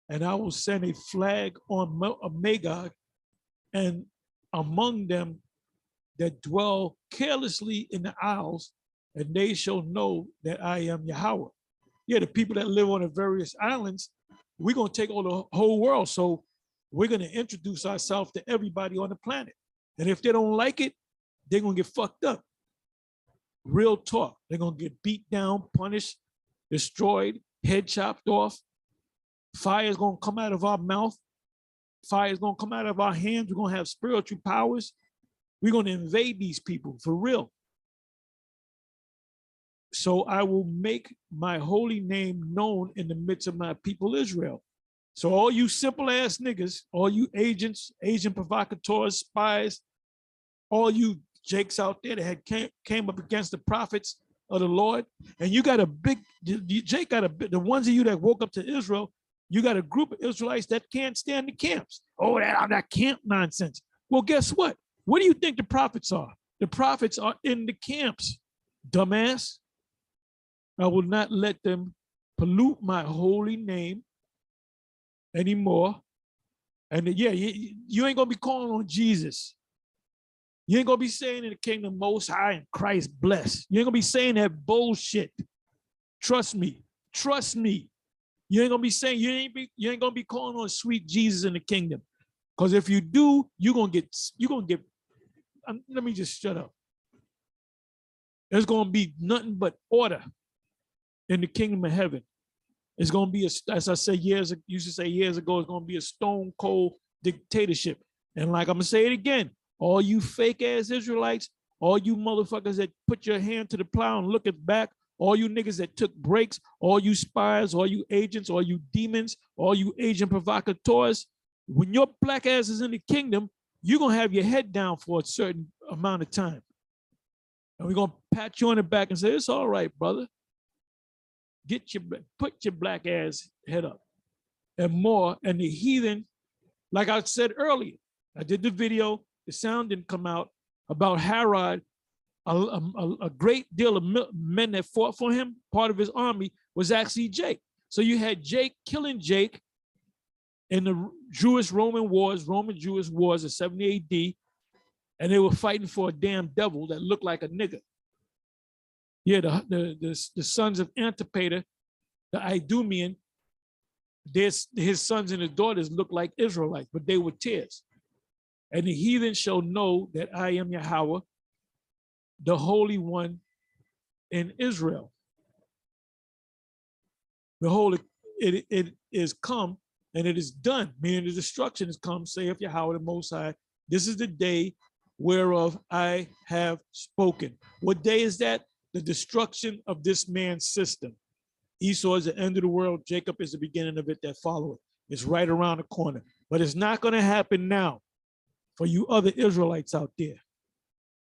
And I will send a flag on Magog, and among them that dwell carelessly in the isles, and they shall know that I am Yahweh. Yeah, the people that live on the various islands, we're going to take over the whole world. So we're going to introduce ourselves to everybody on the planet. And if they don't like it, they're going to get fucked up. Real talk. They're going to get beat down, punished, destroyed, head chopped off. Fire is going to come out of our mouth. Fire is going to come out of our hands. We're going to have spiritual powers. We're going to invade these people for real. So I will make my holy name known in the midst of my people Israel. So all you simple ass niggas, all you agents, agent provocateurs, spies, all you jakes out there that had came up against the prophets of the Lord, and you got a big, Jake got the ones of you that woke up to Israel, you got a group of Israelites that can't stand the camps. Oh, that camp nonsense. Well, guess what? What do you think the prophets are? The prophets are in the camps, dumbass. I will not let them pollute my holy name anymore. And yeah, you ain't gonna be calling on Jesus. You ain't gonna be saying in the kingdom Most High and Christ bless. You ain't gonna be saying that bullshit. Trust me. Trust me. You ain't gonna be saying, you ain't gonna be calling on sweet Jesus in the kingdom. Because if you do, you're gonna get, let me just shut up. There's gonna be nothing but order in the kingdom of heaven. It's gonna be as I said used to say years ago, it's gonna be a stone cold dictatorship. And like I'm gonna say it again, all you fake ass Israelites, all you motherfuckers that put your hand to the plow and look it back, all you niggas that took breaks, all you spies, all you agents, all you demons, all you agent provocateurs, when your black ass is in the kingdom, you're gonna have your head down for a certain amount of time. And we're gonna pat you on the back and say, it's all right, brother. Put your black ass head up. And more, and the heathen, like I said earlier, I did the video, the sound didn't come out about Herod. A great deal of men that fought for him, part of his army, was actually Jake. So you had Jake killing Jake in the Roman Jewish wars of 70 AD, and they were fighting for a damn devil that looked like a nigger. Yeah, the sons of Antipater, the Idumean, his sons and his daughters looked like Israelites, but they were tears. And the heathen shall know that I am Yahweh, the Holy One in Israel. Behold, it is come and it is done, meaning the destruction is come, saith Yahweh the Most High. This is the day whereof I have spoken. What day is that? The destruction of this man's system. Esau is the end of the world. Jacob is the beginning of it that followeth. It's right around the corner. But it's not going to happen now for you other Israelites out there.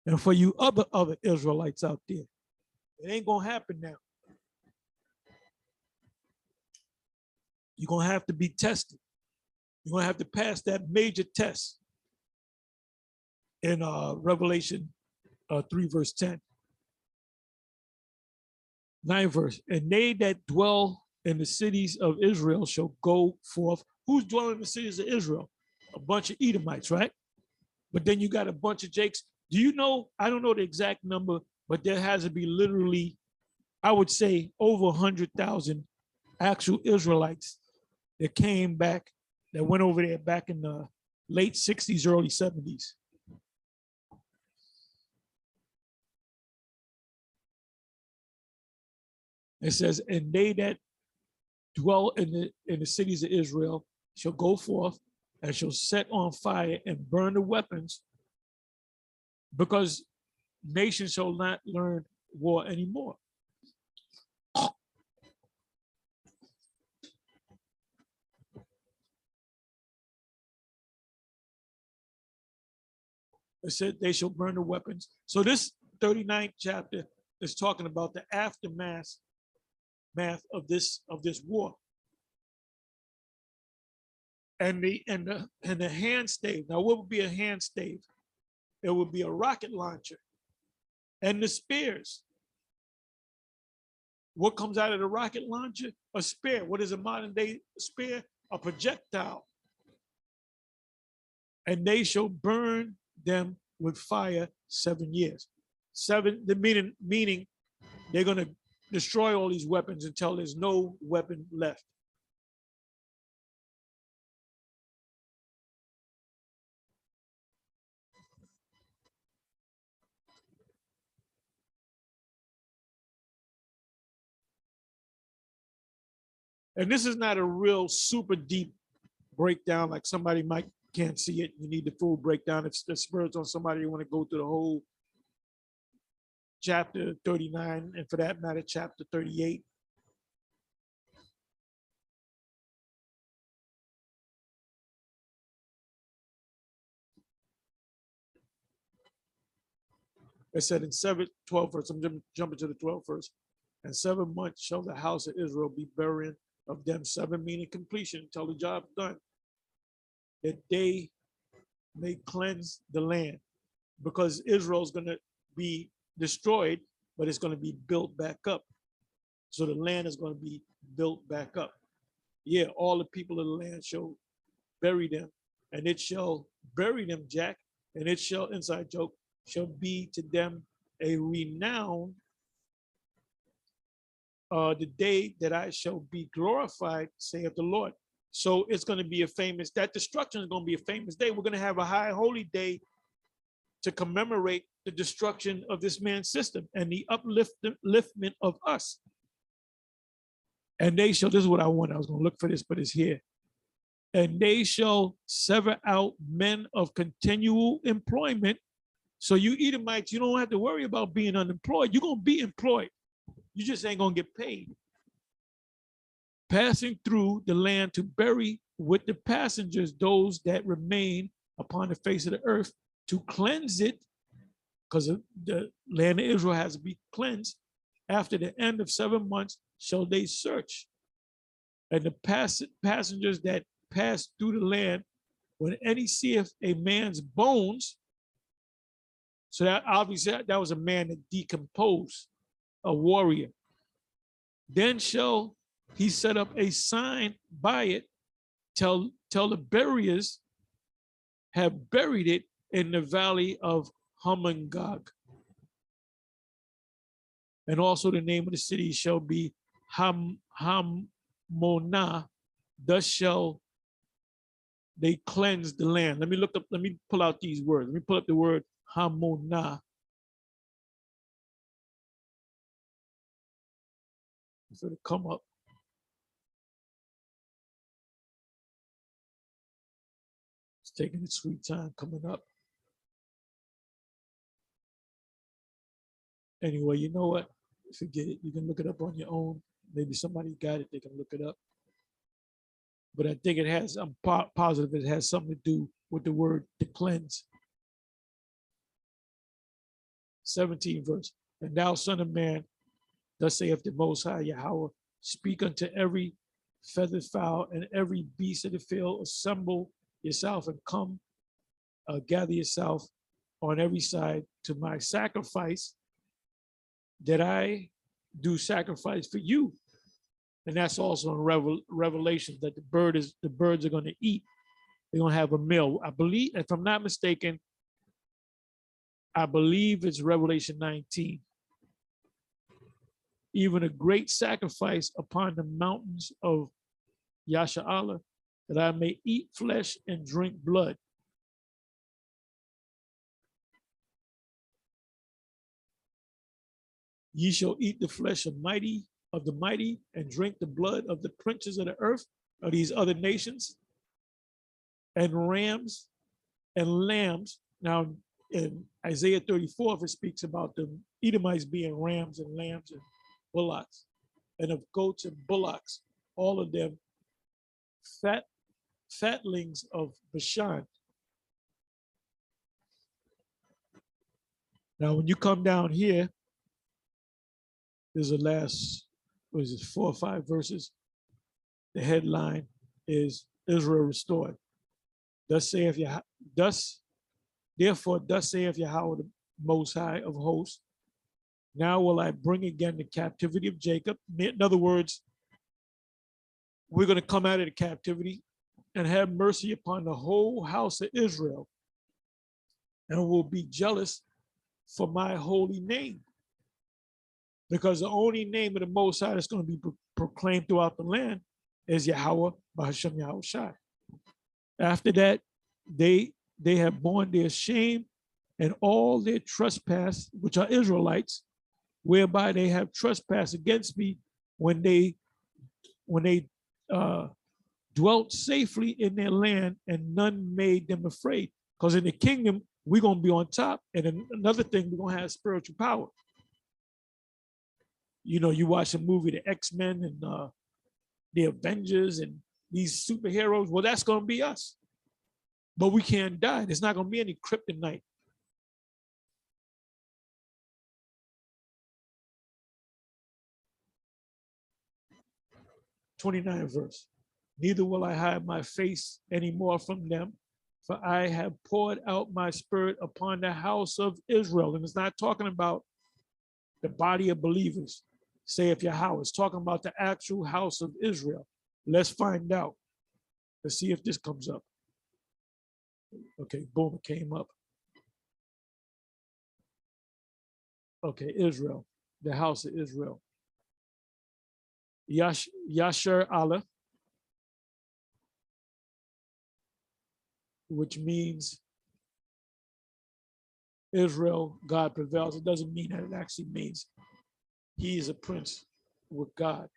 And for you other Israelites out there. It ain't going to happen now. You're going to have to be tested. You're going to have to pass that major test in Revelation 3 verse 10. 9th verse. And they that dwell in the cities of Israel shall go forth. Who's dwelling in the cities of Israel? A bunch of Edomites, right? But then you got a bunch of Jakes. Do you know, I don't know the exact number, but there has to be literally, I would say, over 100,000 actual Israelites that came back, that went over there back in the late 60s, early 70s. It says, and they that dwell in the cities of Israel shall go forth and shall set on fire and burn the weapons, because nations shall not learn war anymore. It said they shall burn the weapons. So this 39th chapter is talking about the aftermath of this war. And the hand stave. Now, what would be a hand stave? It would be a rocket launcher. And the spears. What comes out of the rocket launcher? A spear. What is a modern day spear? A projectile. And they shall burn them with fire 7 years. The meaning they're going to destroy all these weapons until there's no weapon left. And this is not a real super deep breakdown, like somebody can't see it. You need the full breakdown. If the spurs on somebody, you want to go through the whole chapter 39, and for that matter, chapter 38. It said in 12 verse, I'm jumping to the 12th verse, and 7 months shall the house of Israel be burying of them, 7 meaning completion, until the job's done, that they may cleanse the land, because Israel's going to be destroyed, but it's going to be built back up. So the land is going to be built back up. Yeah, all the people of the land shall bury them, and it shall bury them, Jack, and it shall, inside joke, shall be to them a renown, the day that I shall be glorified, saith the Lord. So it's going to be a famous, that destruction is going to be a famous day. We're going to have a high holy day to commemorate the destruction of this man's system and the upliftment of us. And they shall, this is what I want. I was going to look for this, but it's here. and they shall sever out men of continual employment. So you Edomites, you don't have to worry about being unemployed. You're going to be employed. You just ain't going to get paid. Passing through the land to bury with the passengers those that remain upon the face of the earth, to cleanse it, because the land of Israel has to be cleansed. After the end of 7 months shall they search. And the passengers that pass through the land, when any seeth a man's bones, so that obviously that was a man that decomposed, a warrior, then shall he set up a sign by it, tell the buriers have buried it in the valley of Hamongog. And also the name of the city shall be Hammonah. Thus shall they cleanse the land. Let me pull out these words. Let me pull up the word Hammonah. It's going to come up. It's taking its sweet time coming up. Anyway, you know what? Forget it. You can look it up on your own. Maybe somebody got it. They can look it up. But I think it has, I'm positive it has something to do with the word to cleanse. 17 verse. And thou, son of man, thus saith the Most High Yahweh, speak unto every feathered fowl and every beast of the field, assemble yourself and come, gather yourself on every side to my sacrifice that I do sacrifice for you. And that's also in Revelation that the birds are going to eat. They're going to have a meal. I believe, if I'm not mistaken, I believe it's Revelation 19. Even a great sacrifice upon the mountains of Yasha'Allah, that I may eat flesh and drink blood. Ye shall eat the flesh of the mighty and drink the blood of the princes of the earth, of these other nations, and rams and lambs. Now in Isaiah 34, it speaks about the Edomites being rams and lambs and bullocks, and of goats and bullocks, all of them fatlings of Bashan. Now when you come down here, there's the last, what is it, 4 or 5 verses. The headline is Israel restored. Thus saith Yahweh, therefore, thus saith Yahweh, the Most High of hosts, now will I bring again the captivity of Jacob. In other words, we're going to come out of the captivity and have mercy upon the whole house of Israel, and will be jealous for my holy name. Because the only name of the Most High that's going to be proclaimed throughout the land is Yahweh, Bahashem Yahweh Shai. After that, they have borne their shame and all their trespass, which are Israelites, whereby they have trespassed against me when they dwelt safely in their land, and none made them afraid. Because in the kingdom, we're going to be on top. And another thing, we're going to have spiritual power. You know, you watch a movie, the X-Men and the Avengers and these superheroes. Well, that's going to be us. But we can't die. There's not going to be any kryptonite. '29 verse. Neither will I hide my face anymore from them, for I have poured out my spirit upon the house of Israel. And it's not talking about the body of believers, saith Yahweh. It's talking about the actual house of Israel. Let's find out. Let's see if this comes up. Okay, boom, it came up. Okay, Israel, the house of Israel. Yasher Allah, which means Israel, God prevails. It doesn't mean that, it actually means he is a prince with God.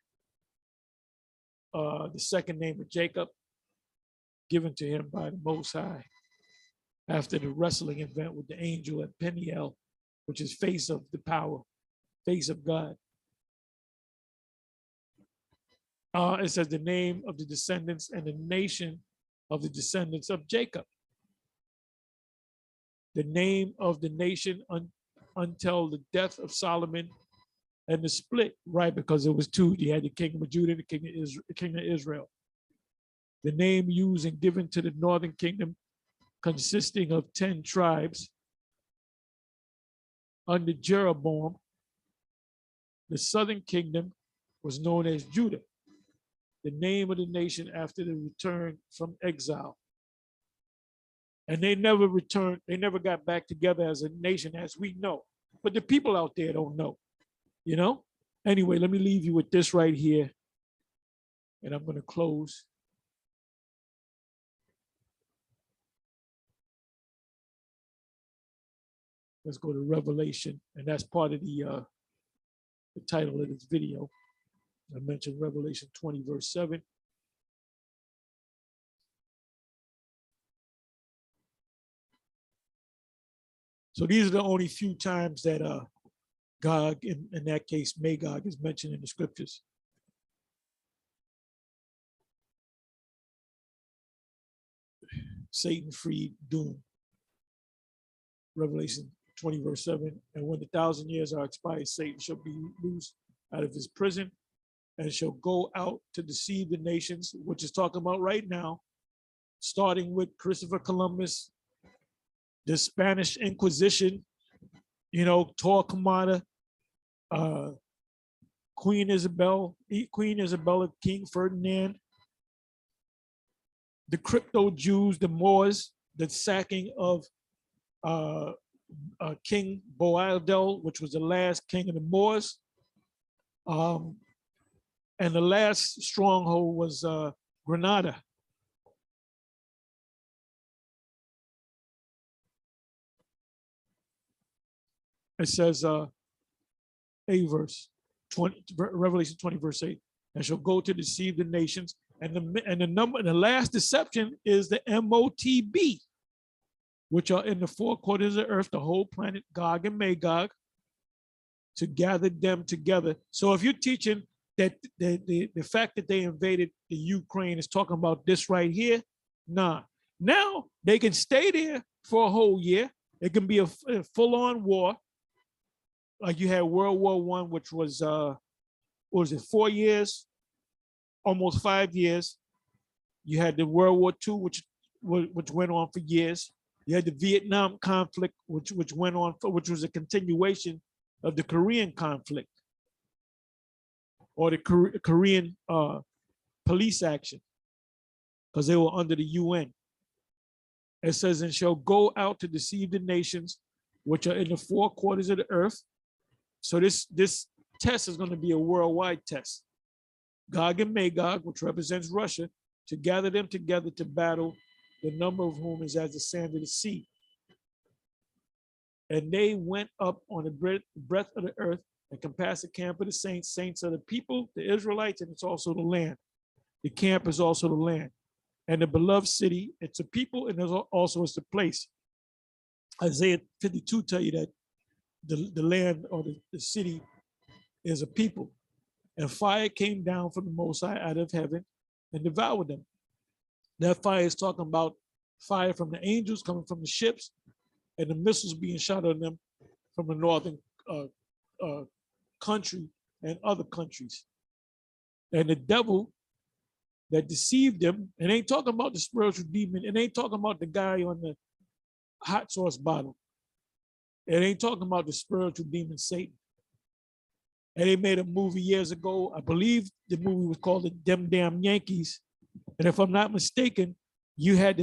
The second name of Jacob, given to him by the Most High after the wrestling event with the angel at Peniel, which is face of the power, face of God. It says the name of the descendants and the nation of the descendants of Jacob. The name of the nation until the death of Solomon and the split, right? Because it was two. You had the kingdom of Judah and the king of Israel. The name used and given to the northern kingdom, consisting of 10 tribes under Jeroboam. The southern kingdom was known as Judah, the name of the nation after the return from exile. And they never returned, they never got back together as a nation as we know. But the people out there don't know, you know? Anyway, let me leave you with this right here. And I'm going to close. Let's go to Revelation. And that's part of the title of this video. I mentioned Revelation 20, verse 7. So these are the only few times that Gog, in that case, Magog, is mentioned in the scriptures. Satan freed doom. Revelation 20, verse 7. And when the 1,000 years are expired, Satan shall be loosed out of his prison and shall go out to deceive the nations, which is talking about right now, starting with Christopher Columbus, the Spanish Inquisition, you know, Torquemada, Queen Isabella, King Ferdinand, the crypto Jews, the Moors, the sacking of King Boadil, which was the last king of the Moors. And the last stronghold was Granada. It says, Revelation 20, verse 8, and shall go to deceive the nations. And the last deception is the MOTB, which are in the four quarters of the earth, the whole planet, Gog and Magog, to gather them together. So if you're teaching that the fact that they invaded the Ukraine is talking about this right here, nah. Now they can stay there for a whole year. It can be a full-on war. Like you had World War I, which was, what was it, 4 years, almost 5 years. You had the World War II, which went on for years. You had the Vietnam conflict, which went on for, which was a continuation of the Korean conflict, or the Korean police action, because they were under the UN. It says, and shall go out to deceive the nations which are in the four quarters of the earth. So this test is going to be a worldwide test. Gog and Magog, which represents Russia, to gather them together to battle, the number of whom is as the sand of the sea. And they went up on the breadth of the earth and compassed the camp of the saints. Saints are the people, the Israelites, and it's also the land. The camp is also the land. And the beloved city, it's a people, and there's also it's a place. Isaiah 52 tell you that the land or the city is a people. And fire came down from the Most High out of heaven and devoured them. That fire is talking about fire from the angels coming from the ships, and the missiles being shot on them from the northern country and other countries. And the devil that deceived them, and ain't talking about the spiritual demon, it ain't talking about the guy on the hot sauce bottle. It ain't talking about the spiritual demon Satan. And they made a movie years ago. I believe the movie was called Them Damn Yankees. And if I'm not mistaken, they had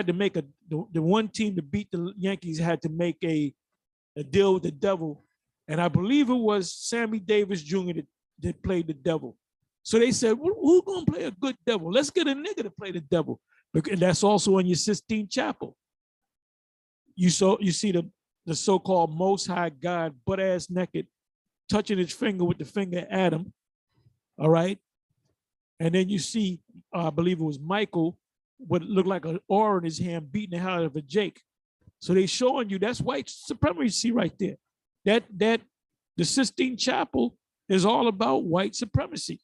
to make the one team to beat the Yankees had to make a deal with the devil. And I believe it was Sammy Davis Jr. that played the devil. So they said, who's going to play a good devil? Let's get a nigga to play the devil. And that's also in your Sistine Chapel. You see the so-called Most High God, butt-ass naked, touching his finger with the finger of Adam, all right? And then you see, I believe it was Michael, what looked like an oar in his hand, beating the hell out of a Jake. So they showing you that's white supremacy right there. That the Sistine Chapel is all about white supremacy.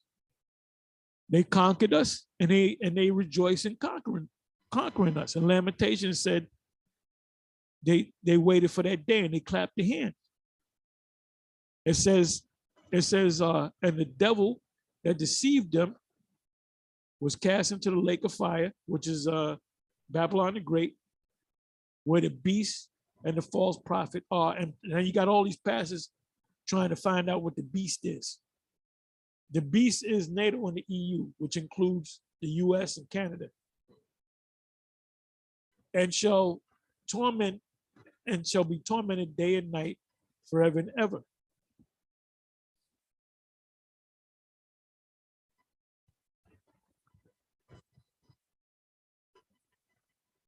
They conquered us, and they rejoice in conquering us. And Lamentations said they waited for that day and they clapped their hands. It says, and the devil that deceived them was cast into the lake of fire, which is Babylon the Great, where the beast and the false prophet are. And now you got all these pastors trying to find out what the beast is. The beast is NATO and the EU, which includes the US and Canada, and shall torment and shall be tormented day and night forever and ever.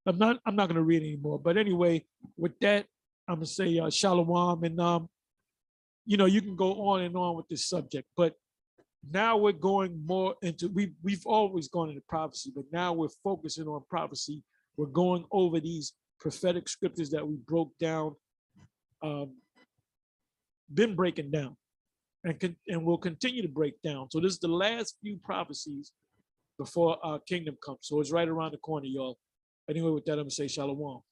I'm not going to read anymore, but anyway, with that, I'm gonna say shalom, and you can go on and on with this subject, but now we're going more into we've always gone into prophecy, but now we're focusing on prophecy. We're going over these prophetic scriptures that we broke down, been breaking down, and we'll continue to break down. So this is the last few prophecies before our kingdom comes. So it's right around the corner, y'all. Anyway, with that, I'm gonna say shalom.